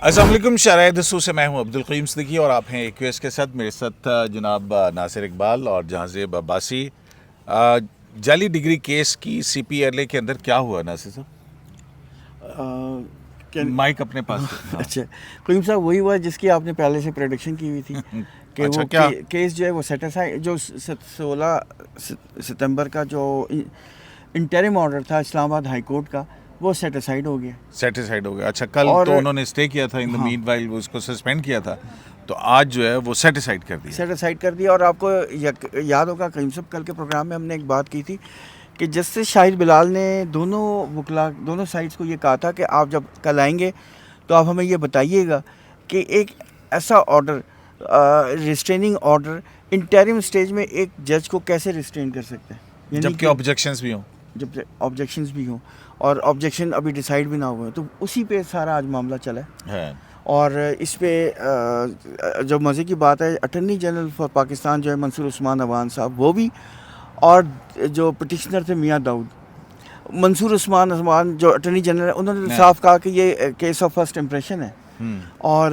السلام علیکم. شرائط دستور سے میں ہوں عبدالقیوم صدیقی اور آپ ہیں ایکویس کے ساتھ. میرے ساتھ جناب ناصر اقبال اور جہانزیب عباسی. جعلی ڈگری کیس کی سی پی ایل اے کے اندر کیا ہوا ناصر صاحب؟ مائک اپنے پاس. اچھا قیوم صاحب وہی ہوا جس کی آپ نے پہلے سے پریڈکشن کی ہوئی تھی کہ وہ کیس جو ہے وہ سیٹسفائی، جو 16 ستمبر کا جو انٹرم آرڈر تھا اسلام آباد ہائی کورٹ کا، وہ سیٹسفائیڈ ہو گیا. اچھا کل تو انہوں نے اسٹے کیا تھا، ان دا مین وائل وہ اس کو سسپینڈ کیا تھا، تو آج جو ہے وہ سیٹسفائیڈ کر دیا. اور آپ کو یاد ہوگا قیوم صاحب کل کے پروگرام میں ہم نے ایک بات کی تھی کہ جسٹس شاہد بلال نے دونوں سائڈس کو یہ کہا تھا کہ آپ جب کل آئیں گے تو آپ ہمیں یہ بتائیے گا کہ ایک ایسا order, restraining order interim stage میں ایک جج کو کیسے ریسٹرین کر سکتے ہیں، جبکہ آبجیکشنز بھی ہوں اور آبجیکشن ابھی ڈیسائیڈ بھی نہ ہوئے. تو اسی پہ سارا آج معاملہ چلا ہے. اور اس پہ جو مزے کی بات ہے، اٹارنی جنرل فار پاکستان جو ہے منصور عثمان عوان صاحب، وہ بھی، اور جو پٹیشنر تھے میاں داؤد، منصور عثمان عوان جو اٹارنی جنرل ہے، انہوں نے صاف کہا کہ یہ کیس آف فرسٹ امپریشن ہے اور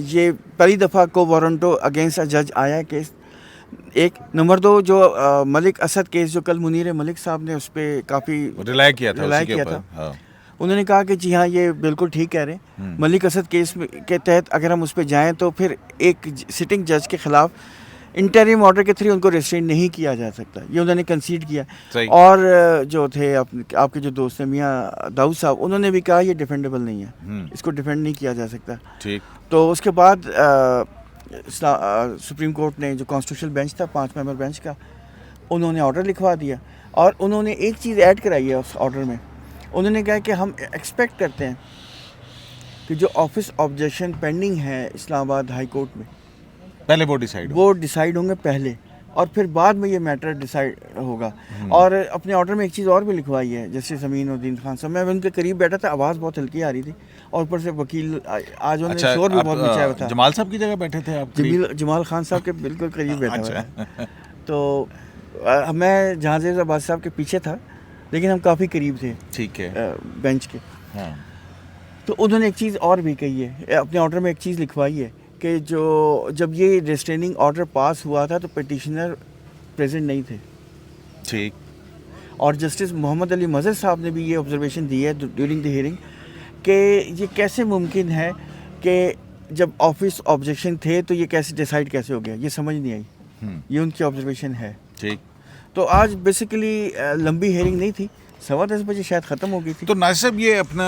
یہ پہلی دفعہ کو وارنٹو اگینسٹ اے جج آیا ہے کیس. ایک نمبر 2 جو ملک اسد کیس جو کل منیر ملک صاحب نے اس پہ کافی ریلائی کیا تھا، انہوں نے کہا کہ جی ہاں یہ بالکل ٹھیک کہہ رہے ہیں. ملک اسد کیس کے تحت اگر ہم اس پہ جائیں تو پھر ایک سٹنگ جج کے خلاف انٹریم آرڈر کے تھرو ان کو ریسٹرین نہیں کیا جا سکتا، یہ انہوں نے کنسیڈ کیا. اور جو تھے آپ کے جو دوست ہیں میاں داؤد صاحب، انہوں نے بھی کہا یہ ڈیفینڈیبل نہیں ہے، اس کو ڈیفینڈ نہیں کیا جا سکتا. تو اس کے بعد سپریم کورٹ نے جو کانسٹیٹیوشنل بینچ تھا 5 ممبر بینچ کا، انہوں نے آرڈر لکھوا دیا. اور انہوں نے ایک چیز ایڈ کرائی ہے اس آرڈر میں، انہوں نے کہا کہ ہم ایکسپیکٹ کرتے ہیں کہ جو آفس آبجیکشن پینڈنگ ہے اسلام آباد ہائی کورٹ میں، پہلے وہ ڈیسائیڈ ہوں گے پہلے، اور پھر بعد میں یہ میٹر ڈیسائیڈ ہوگا. اور اپنے آرڈر میں ایک چیز اور بھی لکھوائی ہے، جسٹس امین الدین خان صاحب، میں ان کے قریب بیٹھا تھا، آواز بہت ہلکی آ رہی تھی، اور اوپر سے وکیل آج انہوں نے شور بھی بہت مچایا ہوا تھا. جمال صاحب کی جگہ بیٹھے تھے آپ؟ جمال خان صاحب کے بالکل قریب بیٹھا ہوا تھا. تو میں جہانزیب عباس صاحب کے پیچھے تھا، لیکن ہم کافی قریب تھے ٹھیک ہے بینچ کے. تو انہوں نے ایک چیز اور بھی کہی ہے، اپنے آرڈر میں ایک چیز لکھوائی ہے کہ جب یہ ریسٹریننگ آرڈر پاس ہوا تھا تو پٹیشنر پریزنٹ نہیں تھے. ٹھیک. اور جسٹس محمد علی مظہر صاحب نے بھی یہ آبزرویشن دی ہے ڈیورنگ دی ہیئرنگ کہ یہ کیسے ممکن ہے کہ جب آفس آبجیکشن تھے تو یہ کیسے ڈیسائیڈ کیسے ہو گیا، یہ سمجھ نہیں آئی. یہ ان کی آبزرویشن ہے. ٹھیک. تو آج بیسیکلی لمبی ہیئرنگ نہیں تھی، 10:15 بجے شاید ختم ہو گئی تھی. تو ناصر صاحب یہ اپنا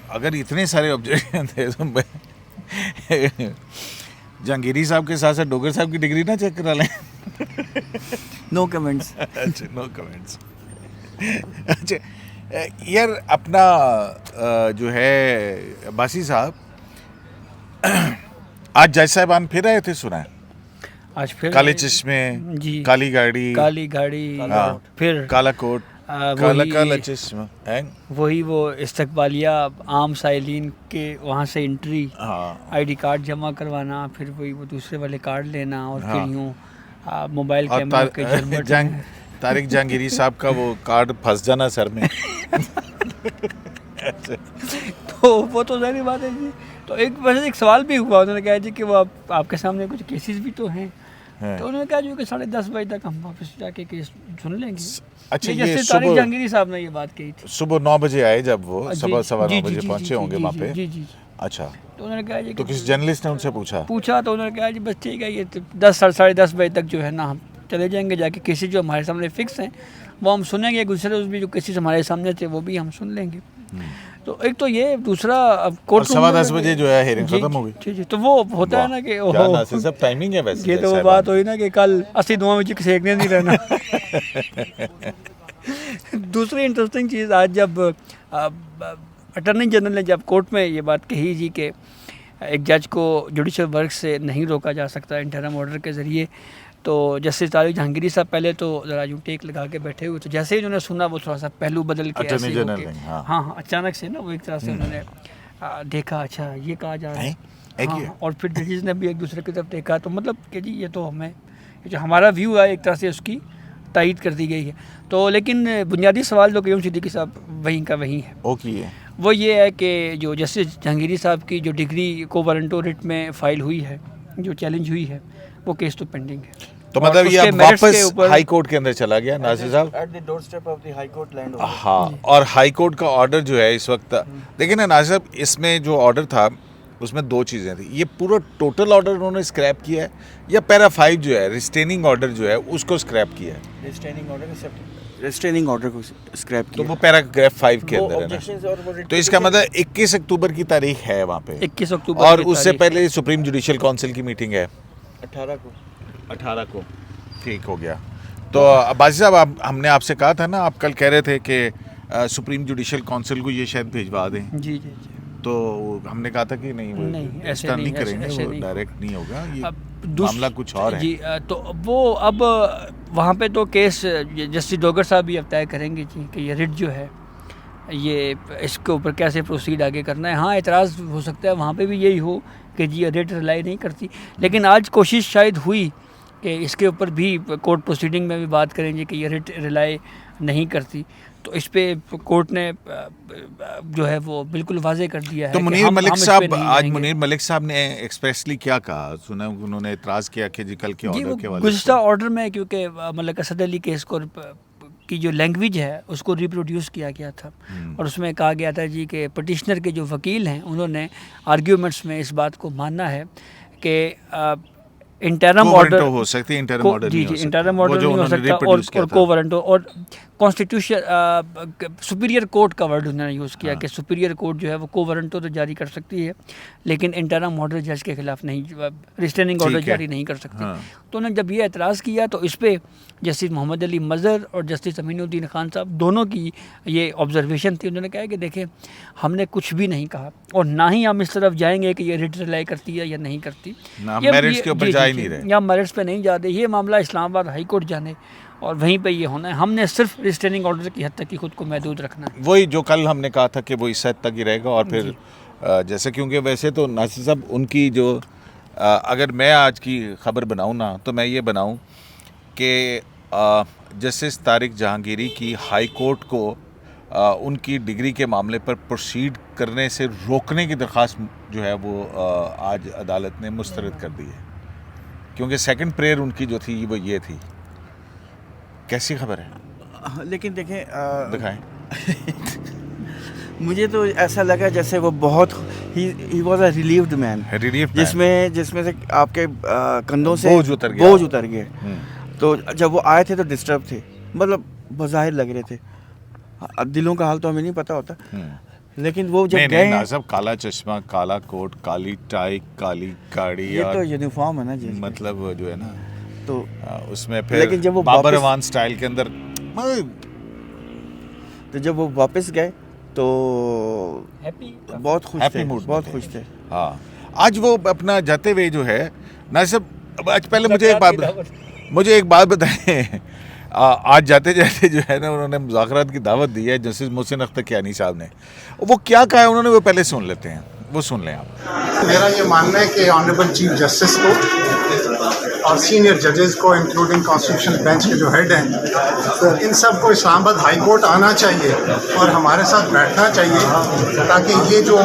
اگر اتنے سارے آبجیکشن تھے تو جہانگیری صاحب کے ساتھ ساتھ ڈوگر صاحب کی ڈگری نہ چیک کرا لیں. نو کمنٹس. اچھا نو کمنٹس. اچھا یار اپنا جو ہے عباسی صاحب، آج جج صاحبان پھر آئے تھے، سنا ہے آج پھر کالے چشمے، جی، کالی گاڑی، پھر کالا کوٹ، کالا چشمہ، وہی وہ استقبالیہ عام سائلین کے وہاں سے انٹری، آئی ڈی کارڈ جمع کروانا، پھر وہی وہ دوسرے والے کارڈ لینا، اور پھر یوں موبائل کیمرہ کے طارق جہانگیری صاحب کا وہ کارڈ پھنس جانا سر میں. تو وہ تو ظاہری بات ہے جی. تو ایک سوال بھی ہوا، انہوں نے کہا جی کہ وہ آپ کے سامنے کچھ کیسز بھی تو ہیں، تو انہوں نے کہا جو کہ 10:30 بجے تک ہم واپس جا کے کیس سن لیں گے. اچھا یہ طارق جہانگیری صاحب نے یہ بات کہی تھی. صبح 9 بجے آئے جب وہ 9:15 بجے پہنچے ہوں گے وہاں پہ. جی. اچھا. تو انہوں نے کہا جی تو کسی جرنلسٹ نے ان سے پوچھا تو انہوں نے کہا جی بس ٹھیک ہے، یہ 10-10:30 بجے تک جو ہے نا ہم چلے جائیں گے، جا کے کیسز جو ہمارے سامنے فکس ہیں وہ ہم سنیں گے، دوسرے بھی جو کیسز ہمارے سامنے تھے وہ بھی ہم سن لیں گے. تو ایک تو یہ، دوسرا کورٹ 10:15 بجے جو ہے ہیئرنگ ختم ہو گئی. جی. تو وہ ہوتا ہے نا کہ سب ٹائمنگ ہے ویسے. یہ تو وہ بات ہوئی نا کہ کل 80 بجے کسی ایک نے نہیں رہنا. دوسری انٹرسٹنگ چیز، آج جب اٹارنی جنرل نے جب کورٹ میں یہ بات کہی جی کہ ایک جج کو جوڈیشل ورک سے نہیں روکا جا سکتا انٹرم آرڈر کے ذریعے، تو جسٹس طارق جہانگیری صاحب پہلے تو ذرا یوں ٹیک لگا کے بیٹھے ہوئے، تو جیسے ہی انہوں نے سنا وہ تھوڑا سا پہلو بدل کے ایسے ہو کے ہاں اچانک سے نا وہ ایک طرح سے انہوں نے دیکھا، اچھا یہ کہا جا رہا ہے، اور پھر ججز نے بھی ایک دوسرے کی طرف دیکھا، تو مطلب کہ جی یہ تو ہمیں جو ہمارا ویو ہے ایک طرح سے اس کی تائید کر دی گئی ہے. تو لیکن بنیادی سوال جو قیوم صدیقی صاحب وہیں کا وہیں ہے. وہ یہ ہے کہ جو جسٹس جہانگیری صاحب کی جو ڈگری کو وارنٹو ریٹ میں فائل ہوئی ہے, جو چیلنج ہوئی ہے, وہ کیس تو پینڈنگ ہے. تو مطلب یہ اب واپس ہائی کورٹ کے اندر چلا گیا ناصر صاحب. At the doorstep of the high court land. ہاں, اور ہائی کورٹ کا آرڈر جو ہے اس وقت, دیکھیں نا ناصر صاحب, اس میں جو آرڈر تھا اس میں 2 چیزیں تھیں. یہ پورا ٹوٹل آرڈر انہوں نے اسکریپ کیا ہے, یا پیرا 5 جو ہے ریسٹیننگ آرڈر جو ہے اس کو اسکریپ کیا ہے؟ ریسٹیننگ آرڈر کو اسکریپ کیا. تو وہ پیراگراف 5 کے اندر ہے نا. تو اس کا مطلب 21 اکتوبر کی تاریخ ہے وہاں پہ, 21 اکتوبر, اور اس سے پہلے سپریم جوڈیشل کونسل کی میٹنگ ہے 18 کو. ٹھیک ہو گیا. تو عباسی صاحب, ہم نے آپ سے کہا تھا نا, آپ کل کہہ رہے تھے کہ سپریم جوڈیشل کونسل کو یہ شاید بھیجوا دیں. جی. تو ہم نے کہا تھا کہ نہیں, ایسا نہیں کریں گے, وہ ڈائریکٹ نہیں ہوگا, یہ معاملہ کچھ اور ہے. جی, تو وہ اب وہاں پہ تو کیس جسٹس ڈوگر صاحب بھی اب طے کریں گے جی کہ یہ ریٹ جو ہے یہ اس کے اوپر کیسے پروسیڈ آگے کرنا ہے. ہاں, اعتراض ہو سکتا ہے وہاں پہ بھی یہی ہو کہ جی یہ ریٹ ریلائی نہیں کرتی, لیکن آج کوشش شاید ہوئی کہ اس کے اوپر بھی کورٹ پروسیڈنگ میں بھی بات کریں گے کہ یہ ریٹ ریلائی نہیں کرتی. تو اس پہ کورٹ نے جو ہے وہ بالکل واضح کر دیا ہے. تو منیر ملک صاحب, آج منیر ملک صاحب نے ایکسپریسلی کیا کہا, سنا انہوں نے اعتراض کیا کہ جی کل کے آرڈر کے حوالے سے گزشتہ آرڈر میں, کیونکہ ملک اسد علی کیس کو کی جو لینگویج ہے اس کو ریپروڈیوس کیا گیا تھا, اور اس میں کہا گیا تھا جی کہ پٹیشنر کے جو وکیل ہیں انہوں نے آرگیومنٹس میں اس بات کو ماننا ہے کہ انٹرم آرڈر ہو سکتی ہے, انٹرم آرڈر جی انٹرم آرڈر نہیں ہو سکتا, اور کو وارنٹو, اور کانسٹیٹیوشن سپیریئر کورٹ کا ورڈ انہوں نے یوز کیا کہ سپیریئر کورٹ جو ہے وہ کو وارنٹو تو جاری کر سکتی ہے, لیکن انٹرم آرڈر جج کے خلاف نہیں, ریسٹیننگ آرڈر جاری نہیں کر سکتی. تو انہوں نے جب یہ اعتراض کیا تو اس پہ جسٹس محمد علی مظہر اور جسٹس امین الدین خان صاحب دونوں کی یہ آبزرویشن تھی. انہوں نے کہا کہ دیکھیں ہم نے کچھ بھی نہیں کہا, اور نہ ہی ہم اس طرف جائیں گے کہ یہ ریٹ ریلائی کرتی ہے یا نہیں کرتی, یا میرٹس پہ نہیں جاتے. یہ معاملہ اسلام آباد ہائی کورٹ جانے اور وہیں پہ یہ ہونا ہے. ہم نے صرف ریسٹیننگ آرڈر کی حد تک ہی خود کو محدود رکھنا ہے. وہی جو کل ہم نے کہا تھا کہ وہ اس حد تک ہی رہے گا. اور پھر جیسے کیونکہ ویسے تو ناصر صاحب ان کی جو, اگر میں آج کی خبر بناؤں نا تو میں یہ بناؤں کہ جسٹس طارق جہانگیری کی ہائی کورٹ کو ان کی ڈگری کے معاملے پر پروسیڈ کرنے سے روکنے کی درخواست جو ہے وہ آج عدالت نے مسترد کر دی ہے, کیونکہ سیکنڈ پریئر ان کی جو تھی وہ یہ تھی. کیسی خبر ہے؟ لیکن دیکھیں, دکھائیں. مجھے تو ایسا لگا جیسے وہ بہت ہی واز اے ریلیوڈ مین, جس میں سے آپ کے کندھوں سے بوجھ اتر گئے. تو جب وہ آئے تھے تو ڈسٹرب تھے, مطلب بظاہر لگ رہے تھے, دلوں کا حال تو ہمیں نہیں پتا ہوتا, لیکن وہ جب گئے, کالا چشمہ, کالا کوٹ, کالی ٹائی, کالی گاڑی, یہ تو یونیفارم ہے نا جی, مطلب جو ہے نا, تو اس میں پھر بابر اوان سٹائل کے اندر. تو جب وہ واپس گئے تو بہت خوش تھے. ہاں, آج وہ اپنا جاتے ہوئے جو ہے ناصر, آج پہلے مجھے ایک بات بتائیں. آج جاتے جاتے جو ہے نا انہوں نے مذاکرات کی دعوت دی ہے جسٹس محسن اختر کیانی صاحب نے. وہ کیا کہا ہے انہوں نے, وہ پہلے سن لیتے ہیں, وہ سن لیں آپ. میرا یہ ماننا ہے کہ آنریبل چیف جسٹس کو اور سینئر ججز کو انکلوڈنگ کانسٹیٹیوشن بینچ کے جو ہیڈ ہیں ان سب کو اسلام آباد ہائی کورٹ آنا چاہیے اور ہمارے ساتھ بیٹھنا چاہیے تاکہ یہ جو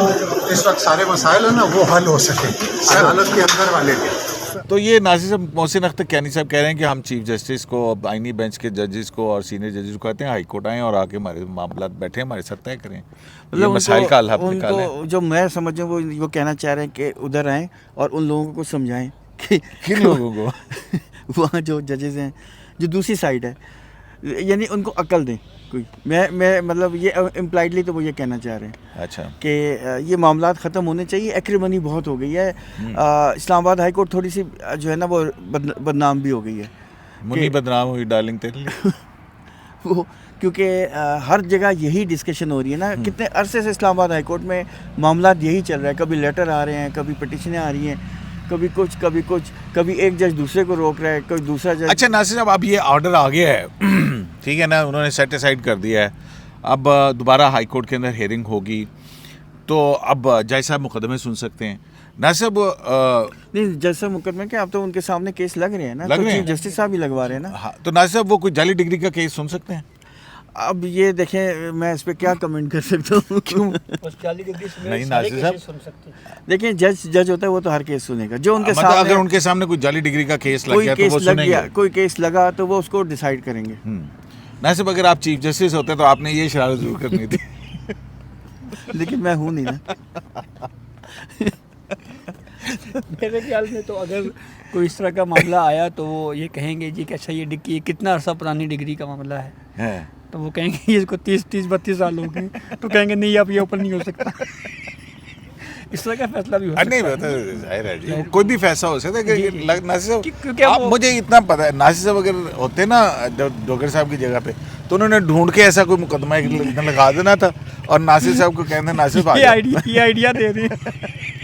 اس وقت سارے مسائل ہیں نا وہ حل ہو سکے عدالت کے اندر والے کے. تو یہ ناصر صاحب محسن اختر کیانی صاحب کہہ رہے ہیں کہ ہم چیف جسٹس کو, آئینی بینچ کے ججز کو اور سینئر ججز کو کہتے ہیں ہائی کورٹ آئیں اور آ کے ہمارے معاملات بیٹھیں, ہمارے ساتھ طے کریں, یہ مسائل کا حل نکالیں. جو میں سمجھوں وہ کہنا چاہ رہے ہیں کہ ادھر آئیں اور ان لوگوں کو سمجھائیں کہ کن لوگوں کو, وہاں جو ججز ہیں جو دوسری سائڈ ہے, یعنی ان کو عقل دیں کوئی. میں مطلب یہ امپلائڈلی تو وہ یہ کہنا چاہ رہے ہیں اچھا کہ یہ معاملات ختم ہونے چاہیے. ایکریمنی بہت ہو گئی ہے. اسلام آباد ہائی کورٹ تھوڑی سی جو ہے نا وہ بدنام بھی ہو گئی ہے. منی بدنام ہوئی ڈارلنگ تیرے لیے وہ کیونکہ ہر جگہ یہی ڈسکشن ہو رہی ہے نا. کتنے عرصے سے اسلام آباد ہائی کورٹ میں معاملات یہی چل رہا ہے. کبھی لیٹر آ رہے ہیں, کبھی پٹیشنیں آ رہی ہیں, کبھی کچھ, کبھی ایک جج دوسرے کو روک رہا ہے, کوئی دوسرا جج. اچھا ناصر صاحب, اب یہ آرڈر آ گیا ہے, ٹھیک ہے نا, انہوں نے سیٹ اسائڈ کر دیا ہے. اب دوبارہ ہائی کورٹ کے اندر ہیئرنگ ہوگی تو اب جج صاحب مقدمے سن سکتے ہیں. ناصر صاحب نہیں, جج صاحب مقدمے کے اب تو ان کے سامنے کیس لگ رہے ہیں نا, تو چیف جسٹس صاحب ہی لگوا رہے ہیں نا. ہاں, تو ناصر صاحب وہ کوئی جعلی ڈگری کا کیس سن سکتے ہیں؟ اب یہ دیکھیں میں اس پہ کیا کمنٹ کر سکتا ہوں. کیوں نہیں ناصر صاحب دیکھیں جج ہوتا ہے وہ تو ہر کیس سنے گا. جو ان کے مطلب سامنے اگر ان کے سامنے کوئی جعلی ڈگری کا کیس لگ کوئی گیا تو کیس وہ لگ سنیں گیا گے. کوئی کیس لگا تو وہ اس کو ڈیسائیڈ کریں گے. ناصر صاحب اگر آپ چیف جسٹس ہوتے تو آپ نے یہ شرارت ضرور کرنی تھی. لیکن میں ہوں نہیں نا. میرے خیال میں تو اگر کوئی اس طرح کا معاملہ آیا تو وہ یہ کہیں گے جی کہ اچھا یہ کتنا عرصہ پرانی ڈگری کا معاملہ ہے, تو وہ کہیں گے اس کو 30-32 سال ہو گئے, تو کہیں گے نہیں اب یہ اوپن نہیں ہو سکتا. اس طرح کا فیصلہ بھی ہو سکتا نہیں ظاہر ہے جی کوئی بھی فیصلہ ہو سکتا ہے. ناصر کیونکہ صاحب مجھے اتنا پتا ہے ناصر صاحب اگر ہوتے نا ڈوگر صاحب کی جگہ پہ تو انہوں نے ڈھونڈ کے ایسا کوئی مقدمہ لگا دینا تھا اور ناصر صاحب کو کہنا ناصر صاحب یہ آئیڈیا دے رہے ہیں.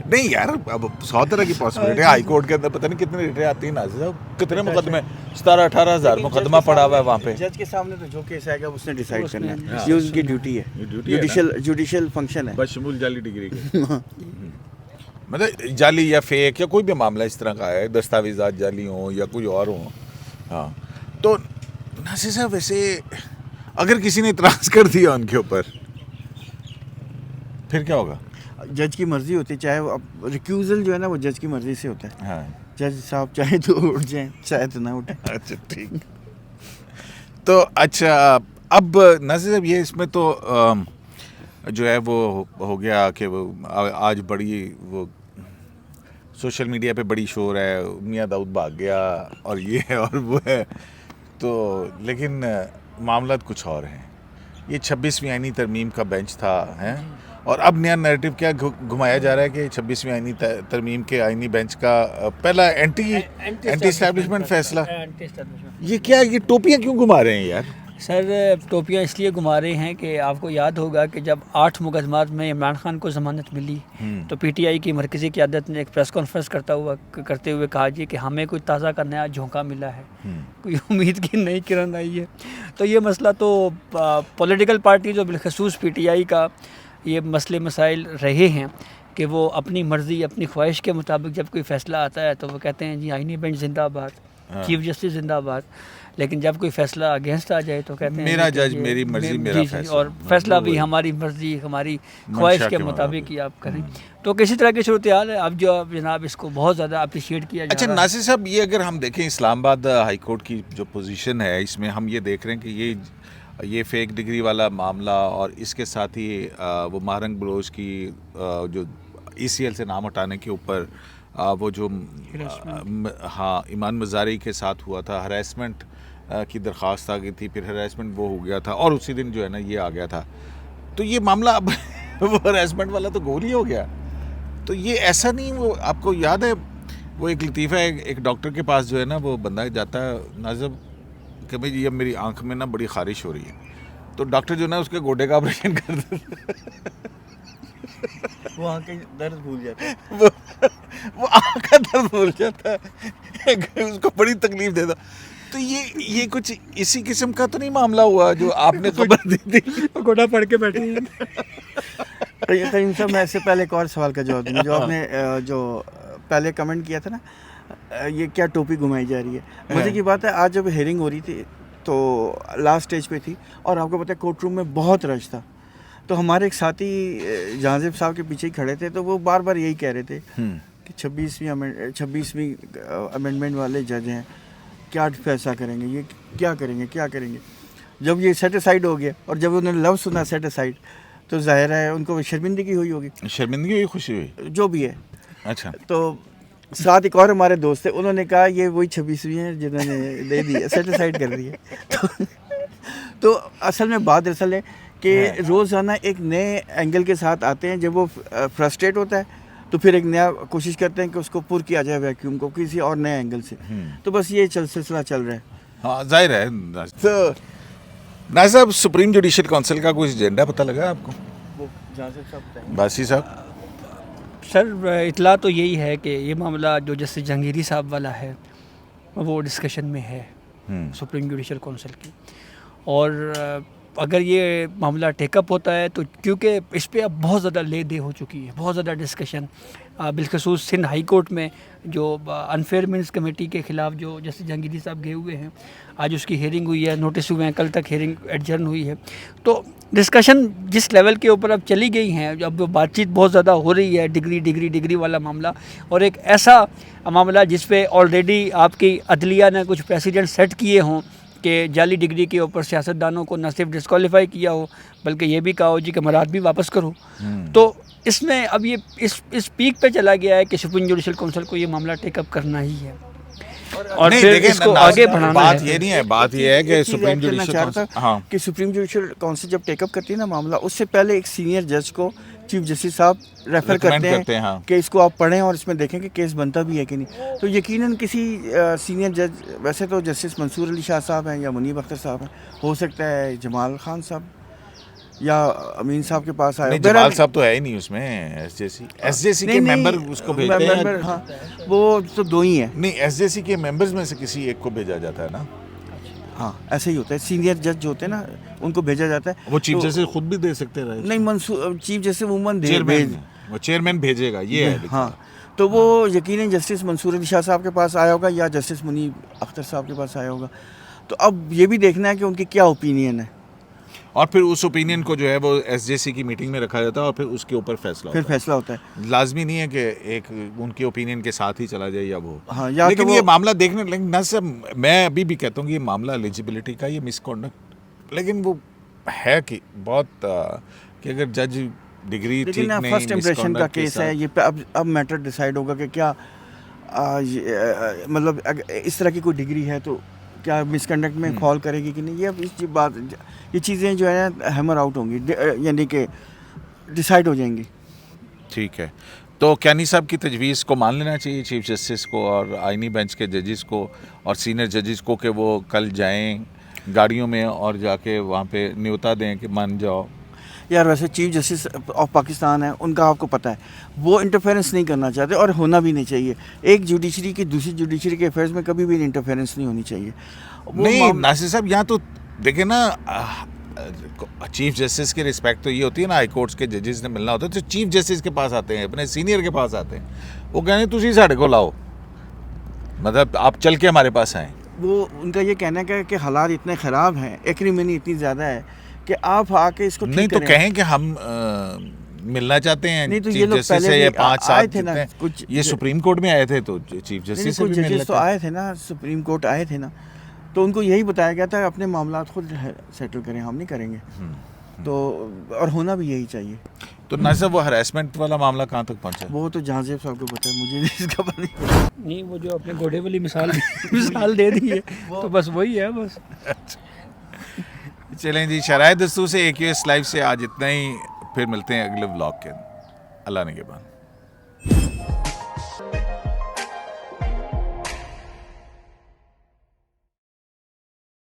نہیں یار اب 100 طرح کی پاسبلٹی ہے. ہائی کورٹ کے اندر پتہ نہیں کتنے ریٹیں آتی ہیں ناصر صاحب, کتنے مقدمے 17-18 ہزار مقدمہ پڑا ہوا ہے وہاں پہ. جج کے سامنے تو جو کیس آئے گا اس نے ڈیسائیڈ کرنا ہے. یہ اس کی ڈیوٹی ہے, جوڈیشل فنکشن ہے بشمول جعلی ڈگری کے. مطلب جعلی یا فیک یا کوئی بھی معاملہ اس طرح کا ہے, دستاویزات جعلی ہوں یا کوئی اور ہوں. ہاں تو ناصر صاحب ویسے اگر کسی نے اعتراض کر دیا ان کے اوپر پھر کیا ہوگا؟ جج کی مرضی ہوتی ہے, چاہے وہ ریکیوزل جو ہے نا وہ جج کی مرضی سے ہوتا ہے. ہاں جج صاحب چاہے تو اٹھ جائیں چاہے تو نہ اٹھیں. اچھا ٹھیک. تو اچھا اب ناصر صاحب یہ اس میں تو جو ہے وہ ہو گیا کہ وہ آج بڑی وہ سوشل میڈیا پہ بڑی شور ہے, میاں داؤد بھاگ گیا اور یہ ہے اور وہ ہے, تو لیکن معاملات کچھ اور ہیں. یہ 26ویں آئینی ترمیم کا بینچ تھا ہیں, اور اب نیا نیریٹو کیا گھمایا جا رہا ہے کہ 26ویں آئینی ترمیم کے آئینی بینچ کا پہلا اینٹی اسٹیبلشمنٹ فیصلہ. یہ کیا یہ ٹوپیاں کیوں گھما رہے ہیں یار؟ سر ٹوپیاں اس لیے گھما رہے ہیں کہ آپ کو یاد ہوگا کہ جب 8 مقدمات میں عمران خان کو ضمانت ملی تو پی ٹی آئی کی مرکزی قیادت نے ایک پریس کانفرنس کرتے ہوئے کہا جی کہ ہمیں کوئی تازہ کا نیا جھونکا ملا ہے, کوئی امید کی نئی کرن آئی ہے. تو یہ مسئلہ تو پولیٹیکل پارٹیز اور بالخصوص پی ٹی آئی کا یہ مسئلے مسائل رہے ہیں کہ وہ اپنی مرضی اپنی خواہش کے مطابق جب کوئی فیصلہ آتا ہے تو وہ کہتے ہیں جی آئینی بینچ زندہ باد, چیف جسٹس زندہ باد. لیکن جب کوئی فیصلہ اگینسٹ آ جائے تو کہتے ہیں میرا جج میری مرضی میرا فیصلہ, اور فیصلہ بھی ہماری مرضی ہماری خواہش کے مطابق ہی آپ کریں. تو کسی طرح کی صورتحال ہے. اب جو جناب اس کو بہت زیادہ اپریشیٹ کیا جا رہا ہے. اچھا ناصر صاحب یہ اگر ہم دیکھیں اسلام آباد ہائی کورٹ کی جو پوزیشن ہے اس میں ہم یہ دیکھ رہے ہیں کہ یہ فیک ڈگری والا معاملہ اور اس کے ساتھ ہی وہ مہرنگ بلوچ کی جو ECL سے نام ہٹانے کے اوپر وہ جو ہاں ایمان مزاری کے ساتھ ہوا تھا, ہراسمنٹ کی درخواست آ گئی تھی, پھر ہراسمنٹ وہ ہو گیا تھا اور اسی دن جو ہے نا یہ آ گیا تھا. تو یہ معاملہ اب وہ ہراسمنٹ والا تو گول ہی ہو گیا. تو یہ ایسا نہیں, وہ آپ کو یاد ہے وہ ایک لطیفہ ہے, ایک ڈاکٹر کے پاس جو ہے نا وہ بندہ جاتا ہے ناظر کہ بھائی یہ میری آنکھ میں نا بڑی خارش ہو رہی ہے, تو ڈاکٹر جو ہے نا اس کے گوڈے کا آپریشن کر دیتا وہ آنکھ کا درد بھول جاتا ہے, وہ آنکھ کا درد بھول جاتا ہے, اس کو بڑی تکلیف دیتا. تو یہ کچھ اسی قسم کا تو نہیں معاملہ ہوا جو آپ نے خبر دی تھی؟ گوڈا پڑھ کے بیٹھے ہیں. قیوم صاحب میں اس سے پہلے ایک اور سوال کا جواب دوں, جو آپ نے جو پہلے کمنٹ کیا تھا نا یہ کیا ٹوپی گھمائی جا رہی ہے. مزے کی بات ہے آج جب ہیئرنگ ہو رہی تھی تو لاسٹ اسٹیج پہ تھی اور آپ کو پتہ ہے کورٹ روم میں بہت رش تھا, تو ہمارے ایک ساتھی جہانزیب صاحب کے پیچھے ہی کھڑے تھے, تو وہ بار بار یہی کہہ رہے تھے کہ 26ویں امینڈمنٹ والے جج ہیں, کیا فیصلہ کریں گے, یہ کیا کریں گے. جب یہ سیٹ اسائڈ ہو گیا اور جب انہوں نے لفظ سنا سیٹ اسائڈ تو ظاہر ہے ان کو شرمندگی ہوئی, خوشی ہوئی جو بھی ہے. اچھا تو ساتھ ایک اور ہمارے دوست تھے, انہوں نے کہا یہ وہی 26ویں ہیں جنہوں نے دے دی سیٹ اسائڈ کر دی ہے. تو اصل میں بات اصل ہے کہ روزانہ ایک نئے اینگل کے ساتھ آتے ہیں. جب وہ فرسٹریٹ ہوتا ہے تو پھر ایک نیا کوشش کرتے ہیں کہ اس کو پر کیا جائے ویکیوم کو کسی اور نئے اینگل سے. تو بس یہ سلسلہ چل رہا ہے. ہاں ظاہر ہے. تو ناصر صاحب سپریم جوڈیشل کونسل کا کوئی ایجنڈا پتہ لگا آپ کو؟ باسی صاحب سر اطلاع تو یہی ہے کہ یہ معاملہ جو جسٹس جہانگیری صاحب والا ہے وہ ڈسکشن میں ہے سپریم جوڈیشل کونسل کی, اور اگر یہ معاملہ ٹیک اپ ہوتا ہے تو کیونکہ اس پہ اب بہت زیادہ لے دے ہو چکی ہے, بہت زیادہ ڈسکشن بالخصوص سندھ ہائی کورٹ میں جو انفیئر مینس کمیٹی کے خلاف جو جسٹس جہانگیری صاحب گئے ہوئے ہیں. آج اس کی ہیئرنگ ہوئی ہے, نوٹس ہوئے ہیں, کل تک ہیئرنگ ایڈجرن ہوئی ہے. تو ڈسکشن جس لیول کے اوپر اب چلی گئی ہیں, اب بات چیت بہت زیادہ ہو رہی ہے, ڈگری والا معاملہ, اور ایک ایسا معاملہ جس پہ آلریڈی آپ کی عدلیہ نے کچھ پریسیڈنٹ سیٹ کیے ہوں کہ جعلی ڈگری کے اوپر سیاستدانوں کو نہ صرف ڈسکوالیفائی کیا ہو بلکہ یہ بھی کہا ہو جی کہ مراد بھی واپس کرو. تو اس میں اب یہ اس پیک پہ چلا گیا ہے کہ سپریم جوڈیشل کونسل کو یہ معاملہ ٹیک اپ کرنا ہی ہے اور پھر اس کو آگے بڑھانا ہے. بات یہ نہیں ہے, بات یہ ہے کہ سپریم جوڈیشل کہ سپریم جوڈیشل کونسل جب ٹیک اپ کرتی ہے نا معاملہ, اس سے پہلے ایک سینئر جج کو چیف جسٹس صاحب ریفر کرتے ہیں کہ اس کو آپ پڑھیں اور اس میں دیکھیں کہ کیس بنتا بھی ہے کہ نہیں. تو یقیناً کسی سینئر جج, ویسے تو جسٹس منصور علی شاہ صاحب ہیں یا منیب اختر صاحب ہیں, ہو سکتا ہے جمال خان صاحب یا امین صاحب کے پاس آئے. جمال صاحب تو ہے ہی نہیں اس میں, ایس جے سی کے ممبر اس کو بھیجتے ہیں. ہاں وہ تو دو ہی ہیں. نہیں, ایس جے سی کے ممبرز میں سے کسی ایک کو بھیجا جاتا ہے نا. ہاں ایسا ہی ہوتا ہے, سینئر جج جو ہوتے ہیں نا ان کو بھیجا جاتا ہے. وہ چیف جسٹس خود بھی دے سکتے ہیں. نہیں, چیف جسٹس عموماً وہ چیئرمین بھیجے گا, یہ ہے. ہاں تو وہ یقیناً جسٹس منصور علی شاہ صاحب کے پاس آیا ہوگا یا جسٹس منیب اختر صاحب کے پاس آیا ہوگا. تو اب یہ بھی دیکھنا ہے کہ ان کی کیا اوپینین ہے, اور پھر اس اوپینین کو جو ہے وہ ایس جے سی کی میٹنگ میں رکھا جاتا ہے اور پھر اس کے اوپر فیصلہ ہوتا ہے. لازمی نہیں ہے کہ ایک ان کی اوپینین کے ساتھ ہی چلا جائے یا وہ. لیکن یہ معاملہ دیکھنے, لیکن نہ صرف میں ابھی بھی کہتا ہوں کہ یہ معاملہ ایلیجبلٹی کا, یہ مس کنڈکٹ, لیکن وہ ہے کہ بہت کہ اگر جج ڈگری ٹھیک نہیں, فرسٹ امپریشن کا کیس ہے یہ, اب میٹر ڈیسائیڈ ہوگا کہ کیا مطلب اس طرح کی کوئی ڈگری ہے تو کیا مس کنڈکٹ میں فال کرے گی کہ نہیں. یہ اب اس بات, یہ چیزیں جو ہے ہیمر آؤٹ ہوں گی, یعنی کہ ڈیسائیڈ ہو جائیں گی. ٹھیک ہے, تو کیانی صاحب کی تجویز کو مان لینا چاہیے چیف جسٹس کو اور آئینی بینچ کے ججز کو اور سینئر ججز کو کہ وہ کل جائیں گاڑیوں میں اور جا کے وہاں پہ نیوتا دیں کہ مان جاؤ. یار ویسے چیف جسٹس آف پاکستان ہے, ان کا آپ کو پتہ ہے وہ انٹرفیرنس نہیں کرنا چاہتے اور ہونا بھی نہیں چاہیے. ایک جوڈیشری کی دوسری جوڈیشری کے افیئرز میں کبھی بھی انٹرفیرنس نہیں ہونی چاہیے. نہیں ناصر صاحب, یہاں تو دیکھیں نا, چیف جسٹس کی رسپیکٹ تو یہ ہوتی ہے نا, ہائی کورٹس کے ججز نے ملنا ہوتا ہے تو چیف جسٹس کے پاس آتے ہیں, اپنے سینئر کے پاس آتے ہیں, وہ کہیں گے تسی ساڈے کو لاؤ, مطلب آپ چل کے ہمارے پاس آئیں. وہ ان کا یہ کہنا ہے کہ حالات اتنے خراب ہیں, ایکریمنی اتنی زیادہ ہے کہ آپ آ کے اس کو نہیں تو کہیں کہ ہم ملنا چاہتے ہیں چیف جسٹس سے, یہ 5 سال تھے نا, یہ سپریم کورٹ میں آئے تھے تو چیف جسٹس سے بھی ملنا تو آئے تھے نا, سپریم کورٹ آئے تھے نا, تو ان کو یہی بتایا گیا تھا اپنے معاملات خود سیٹل کریں, ہم نہیں کریں گے. تو اور ہونا بھی یہی چاہیے. تو نہ صرف وہ ہراسمنٹ والا معاملہ کہاں تک پہنچا؟ وہ تو جہاں زیب صاحب کو پتہ ہے, مجھے اس کا پتہ نہیں. وہ جو اپنے گھوڑے والی مثال دے دی ہے تو بس وہی ہے بس. چلیں جی, شرائط دستور سے AQS لائیو سے آج اتنا ہی, پھر ملتے ہیں اگلے ولاگ کے. اللہ نگہبان.